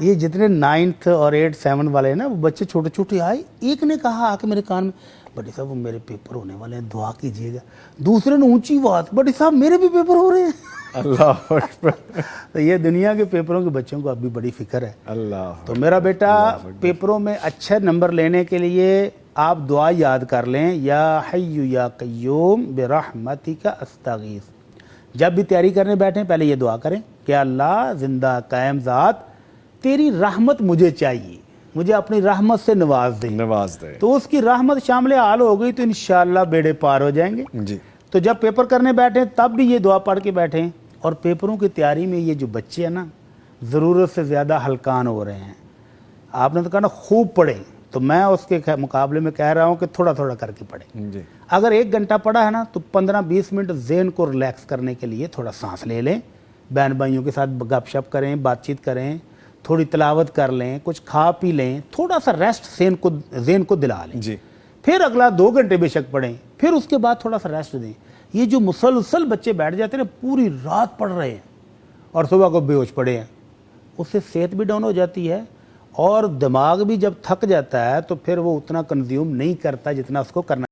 یہ جتنے 9th اور 8th 7 والے ہیں نا وہ بچے چھوٹے چھوٹے آئے، ایک نے کہا آ کے میرے کان میں بڑی صاحب وہ میرے پیپر ہونے والے ہیں دعا کیجیے گا، دوسرے نے اونچی بات بڑی صاحب میرے بھی پیپر ہو رہے ہیں۔ اللہ اکبر، تو یہ دنیا کے پیپروں کے بچوں کو اب بھی بڑی فکر ہے۔ اللہ تو میرا بیٹا پیپروں میں اچھے نمبر لینے کے لیے آپ دعا یاد کر لیں، یا حی یا قیوم برحمتک استغیث۔ جب بھی تیاری کرنے بیٹھیں پہلے یہ دعا کریں کہ اللہ زندہ قائم ذات تیری رحمت مجھے چاہیے، مجھے اپنی رحمت سے نواز دے، نواز دے۔ تو اس کی رحمت شامل حال ہو گئی تو انشاءاللہ بیڑے پار ہو جائیں گے۔ جی تو جب پیپر کرنے بیٹھیں تب بھی یہ دعا پڑھ کے بیٹھیں۔ اور پیپروں کی تیاری میں یہ جو بچے ہیں نا ضرورت سے زیادہ ہلکان ہو رہے ہیں، آپ نے تو کہا نا خوب پڑھیں، تو میں اس کے مقابلے میں کہہ رہا ہوں کہ تھوڑا تھوڑا کر کے پڑھیں۔ جی اگر 1 گھنٹہ پڑھا ہے نا تو 15-20 منٹ ذہن کو ریلیکس کرنے کے لیے تھوڑا سانس لے لیں، بہن بھائیوں کے ساتھ گپ شپ کریں، بات چیت کریں، تھوڑی تلاوت کر لیں، کچھ کھا پی لیں، تھوڑا سا ریسٹ ذہن کو دلا لیں، جی پھر اگلا 2 گھنٹے بے شک پڑھیں، پھر اس کے بعد تھوڑا سا ریسٹ دیں۔ یہ جو مسلسل بچے بیٹھ جاتے ہیں پوری رات پڑھ رہے ہیں اور صبح کو بے ہوش پڑے ہیں، اس سے صحت بھی ڈاؤن ہو جاتی ہے اور دماغ بھی جب تھک جاتا ہے تو پھر وہ اتنا کنزیوم نہیں کرتا جتنا اس کو کرنا